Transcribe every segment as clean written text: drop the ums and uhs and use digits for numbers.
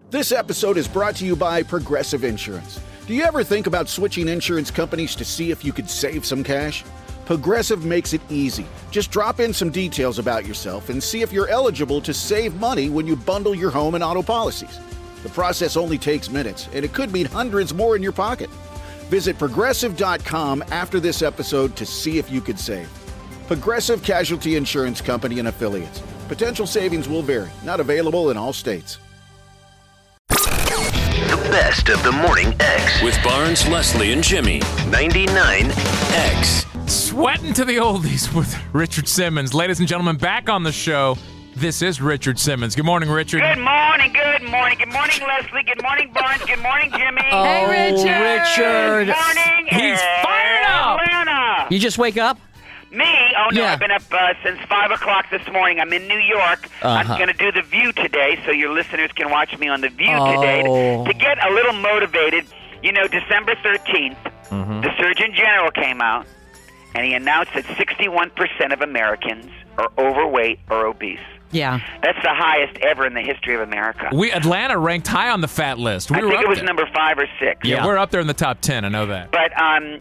This episode is brought to you by Progressive Insurance. Do you ever think about switching insurance companies to see if you could save some cash? Progressive makes it easy. Just drop in some details about yourself and see if you're eligible to save money when you bundle your home and auto policies. The process only takes minutes, and it could mean hundreds more in your pocket. Visit Progressive.com after this episode to see if you could save. Progressive Casualty Insurance Company and Affiliates. Potential savings will vary. Not available in all states. The best of the Morning X With Barnes, Leslie, and Jimmy. 99X. Sweating to the oldies with Richard Simmons. Ladies and gentlemen, back on the show, this is Richard Simmons. Good morning, Richard. Good morning, good morning. Good morning, Leslie. Good morning, Barnes. Good morning, Jimmy. Hey, Richard. Good morning. He's fired up. Atlanta. You just wake up? Me? Oh, no, Yeah. I've been up since 5 o'clock this morning. I'm in New York. I'm going to do The View today, so your listeners can watch me on The View today to get a little motivated. You know, December 13th, the Surgeon General came out, and he announced that 61% of Americans are overweight or obese. Yeah. That's the highest ever in the history of America. Atlanta ranked high on the fat list. I think it was number 5 or 6. Yeah, we're up there in the top 10. I know that. But,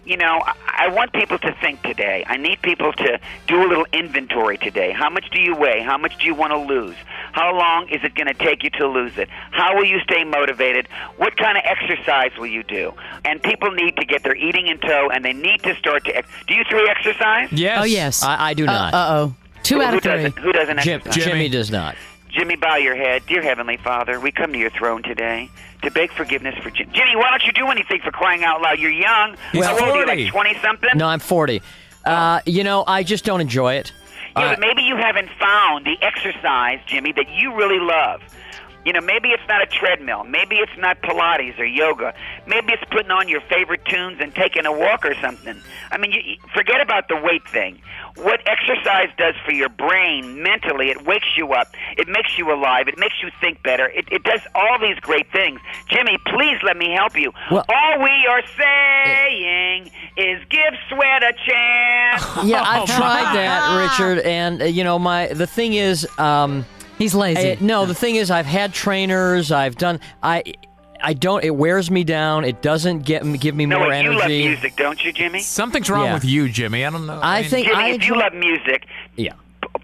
you know, I want people to think today. I need people to do a little inventory today. How much do you weigh? How much do you want to lose? How long is it going to take you to lose it? How will you stay motivated? What kind of exercise will you do? And people need to get their eating in tow, and they need to start to do you 3 exercise? Yes. Oh, yes. I do not. Uh-oh. 2 out of 3. Who doesn't exercise? Jimmy does not. Jimmy, bow your head. Dear Heavenly Father, we come to your throne today to beg forgiveness for Jimmy. Jimmy, why don't you do anything for crying out loud? You're young. He's How old are you, 40. like 20-something? No, I'm 40. You know, I just don't enjoy it. Yeah, but maybe you haven't found the exercise, Jimmy, that you really love. You know, maybe it's not a treadmill. Maybe it's not Pilates or yoga. Maybe it's putting on your favorite tunes and taking a walk or something. I mean, forget about the weight thing. What exercise does for your brain mentally, it wakes you up. It makes you alive. It makes you think better. It does all these great things. Jimmy, please let me help you. Well, all we are saying is give sweat a chance. Yeah, I've tried that, Richard, and you know, the thing is, He's lazy. the thing is, I've had trainers. I've done. I don't. It wears me down. It doesn't give me more you energy. love music, don't you, Jimmy? Something's wrong with you, Jimmy. I don't know. I think Jimmy, I if you love music,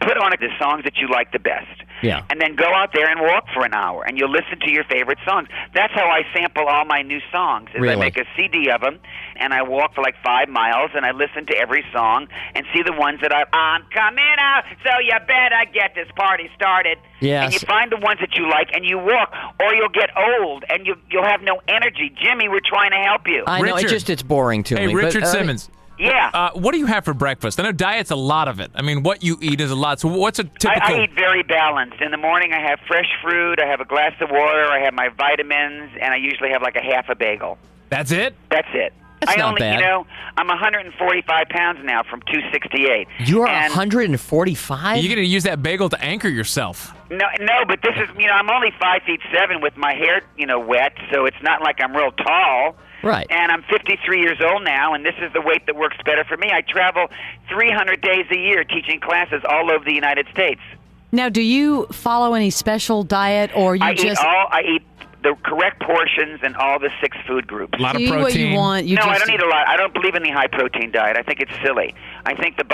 put on the songs that you like the best. Yeah. And then go out there and walk for an hour, and you'll listen to your favorite songs. That's how I sample all my new songs. Is Really? I make a CD of them, and I walk for like 5 miles, and I listen to every song and see the ones that I'm coming out, so you better get this party started. Yes. And you find the ones that you like, and you walk, or you'll get old, and you'll have no energy. Jimmy, we're trying to help you. I know Richard. it's boring to me. Hey, Richard but, Simmons. Yeah. What do you have for breakfast? I know diet's a lot of it. I mean, what you eat is a lot. So what's a typical... I eat very balanced. In the morning, I have fresh fruit, I have a glass of water, I have my vitamins, and I usually have like a half a bagel. That's it? That's it. That's I not only, bad. You know, I'm 145 pounds now from 268. You are And 145? You're going to use that bagel to anchor yourself. No, but this is, you know, I'm only 5'7" with my hair, you know, wet, so it's not like I'm real tall. Right. And I'm 53 years old now, and this is the weight that works better for me. I travel 300 days a year teaching classes all over the United States. Now, do you follow any special diet, or you I eat the correct portions in all the 6 food groups. A lot of eat protein. what you want? I don't eat a lot. I don't believe in the high-protein diet. I think it's silly. I think the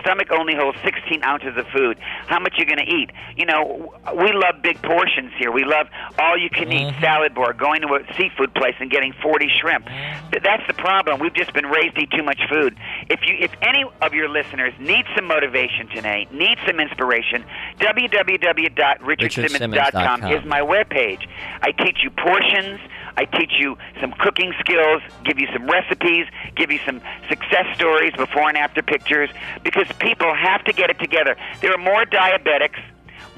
stomach only holds 16 ounces of food. How much are you going to eat? You know, we love big portions here. We love all-you-can-eat salad bar, going to a seafood place and getting 40 shrimp. That's the problem. We've just been raised to eat too much food. If any of your listeners need some motivation today, need some inspiration, www.richardsimmons.com is my webpage. I teach you portions. I teach you some cooking skills, give you some recipes, give you some success stories, before and after pictures, because people have to get it together. There are more diabetics,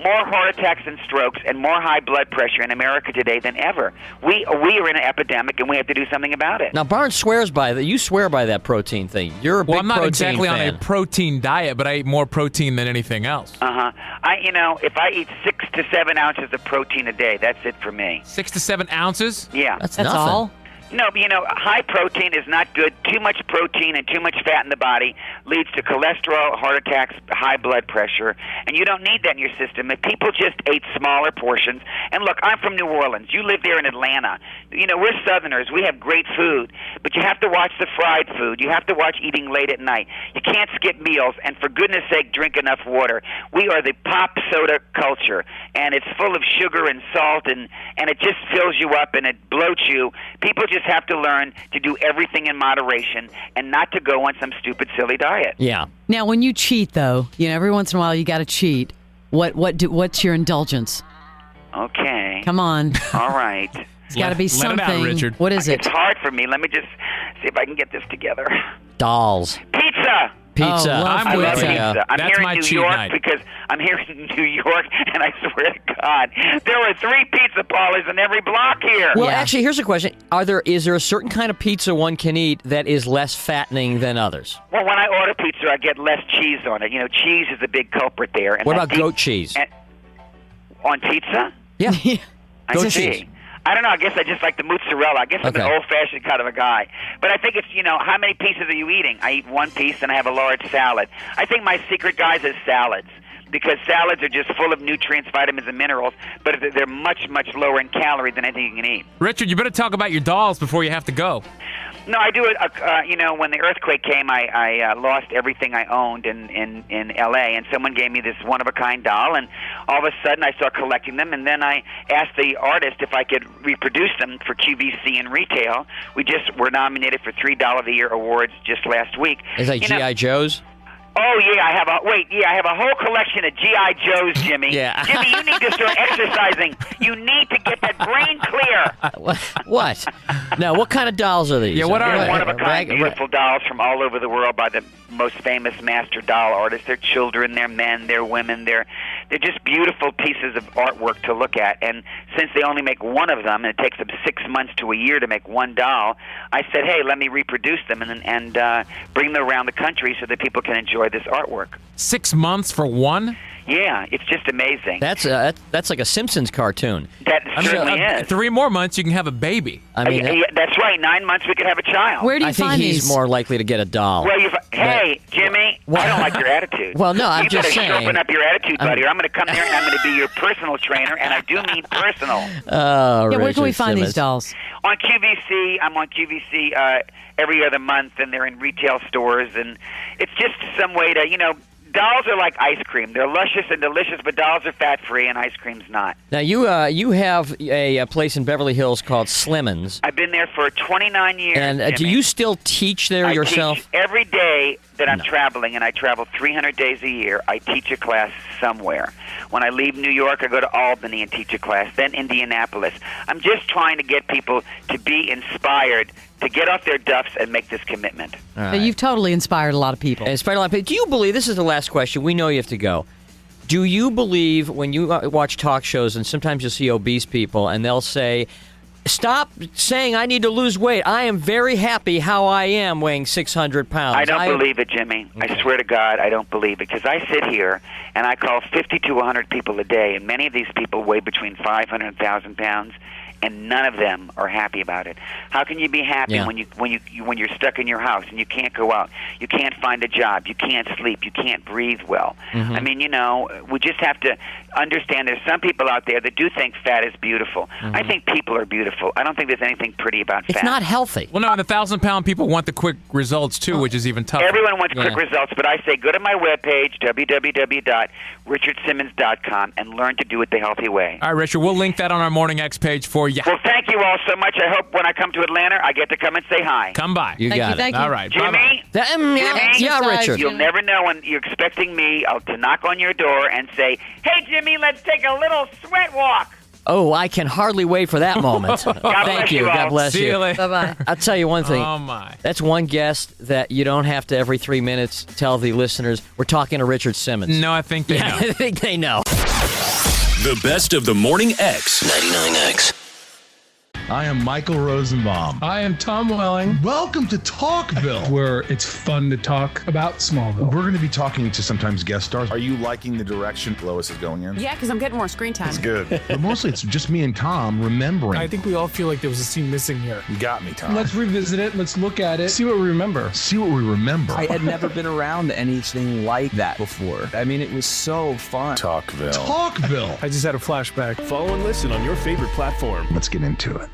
more heart attacks and strokes, and more high blood pressure in America today than ever. We are in an epidemic, and we have to do something about it. Now, Barnes swears by that. You swear by that protein thing. You're a big I'm not protein exactly fan. on a protein diet, but I eat more protein than anything else. If I eat 6 to 7 ounces of protein a day, that's it for me. 6 to 7 ounces? Yeah. That's That's nothing. all? No, but high protein is not good. Too much protein and too much fat in the body leads to cholesterol, heart attacks, high blood pressure, and you don't need that in your system. If people just ate smaller portions, and look, I'm from New Orleans. You live there in Atlanta. We're Southerners. We have great food, but you have to watch the fried food. You have to watch eating late at night. You can't skip meals, and for goodness sake, drink enough water. We are the pop soda culture, and it's full of sugar and salt, and it just fills you up, and it bloats you. People just have to learn to do everything in moderation and not to go on some stupid, silly diet. Yeah. Now, when you cheat, though, every once in a while you got to cheat. What's your indulgence? Okay. Come on. All right. It's got to be something. Let it out, Richard. What is it? It's hard for me. Let me just see if I can get this together. Dolls. Pizza. Pizza. Oh, love I'm with I love you. pizza. I'm That's here my in New cheat York night. because I'm here in New York, and I swear to God, there are 3 pizza parlors in every block here. Well, actually, here's a question. Is there a certain kind of pizza one can eat that is less fattening than others? Well, when I order pizza, I get less cheese on it. Cheese is a big culprit there. And What that about goat cheese? On pizza? Yeah. I Goat see. cheese. I don't know. I guess I just like the mozzarella. I guess I'm an Okay. old-fashioned kind of a guy. But I think it's, how many pieces are you eating? I eat 1 piece and I have a large salad. I think my secret, guys, is salads. Because salads are just full of nutrients, vitamins, and minerals, but they're much, much lower in calories than anything you can eat. Richard, you better talk about your dolls before you have to go. No, I do it. When the earthquake came, I lost everything I owned in L.A., and someone gave me this one-of-a-kind doll, and all of a sudden I started collecting them, and then I asked the artist if I could reproduce them for QVC in retail. We just were nominated for $3 of the Year awards just last week. Is that G.I. Joe's? Oh, yeah, I have a whole collection of G.I. Joes, Jimmy. Yeah. Jimmy, you need to start exercising. You need to get that brain clear. What? No, what kind of dolls are these? Yeah, what are They're they? one-of-a-kind, beautiful dolls from all over the world by the most famous master doll artists. They're children, they're men, they're women. They're just beautiful pieces of artwork to look at. And since they only make one of them, and it takes them 6 months to a year to make one doll, I said, hey, let me reproduce them and bring them around the country so that people can enjoy this artwork. 6 months for one? Yeah, it's just amazing. That's like a Simpsons cartoon. That certainly is. 3 more months, you can have a baby. I mean, Yeah, that's right. 9 months we could have a child. Where do you I think find he's these? more likely to get a doll. Well, hey, Jimmy, I don't like your attitude. Well, no, I'm you just better saying. sharpen up your attitude, buddy, or I'm going to come there and I'm going to be your personal trainer, and I do mean personal. Oh, Yeah, where can we Richard find Simmons. these dolls? On QVC, I'm on QVC every other month, and they're in retail stores, and it's just some way to, dolls are like ice cream. They're luscious and delicious, but dolls are fat-free and ice cream's not. Now, you have a place in Beverly Hills called Slimmons. I've been there for 29 years, And do Jimmy. you still teach there yourself? I teach every day that I'm traveling, and I travel 300 days a year. I teach a class somewhere. When I leave New York, I go to Albany and teach a class, then Indianapolis. I'm just trying to get people to be inspired to get off their duffs and make this commitment. All Now, right. you've totally inspired a lot of people. Inspired a lot of people. Do you believe, this is the last question, we know you have to go. Do you believe when you watch talk shows and sometimes you'll see obese people and they'll say, stop saying I need to lose weight. I am very happy how I am weighing 600 pounds. I don't believe it, Jimmy. I swear to God, I don't believe it. Because I sit here and I call 50 to 100 people a day, and many of these people weigh between 500 and 1,000 pounds, and none of them are happy about it. How can you be happy Yeah. when you're stuck in your house and you can't go out, you can't find a job, you can't sleep, you can't breathe well? I mean, we just have to understand there's some people out there that do think fat is beautiful. I think people are beautiful. I don't think there's anything pretty about fat. It's not healthy. Well, no, and the 1,000-pound people want the quick results, too, which is even tougher. Everyone wants quick Yeah. results, but I say go to my webpage, www.richardsimmons.com, and learn to do it the healthy way. All right, Richard, we'll link that on our Morning X page for you. Well, thank you all so much. I hope when I come to Atlanta, I get to come and say hi. Come by. You got it. Thank you. All right, bye-bye. Jimmy, Yeah, Richard. you'll never know when you're expecting me to knock on your door and say, hey, Jimmy, let's take a little sweat walk. Oh, I can hardly wait for that moment. Thank bless you. you all. God bless See you later. Bye-bye. I'll tell you one thing. Oh, my. That's one guest that you don't have to every 3 minutes tell the listeners we're talking to Richard Simmons. No, I think they know. I think they know. The best of the Morning X. 99X. I am Michael Rosenbaum. I am Tom Welling. Welcome to Talkville, where it's fun to talk about Smallville. We're going to be talking to sometimes guest stars. Are you liking the direction Lois is going in? Yeah, because I'm getting more screen time. It's good. But mostly it's just me and Tom remembering. I think we all feel like there was a scene missing here. You got me, Tom. Let's revisit it. Let's look at it. See what we remember. See what we remember. I had never been around anything like that before. I mean, it was so fun. Talkville. Talkville. I just had a flashback. Follow and listen on your favorite platform. Let's get into it.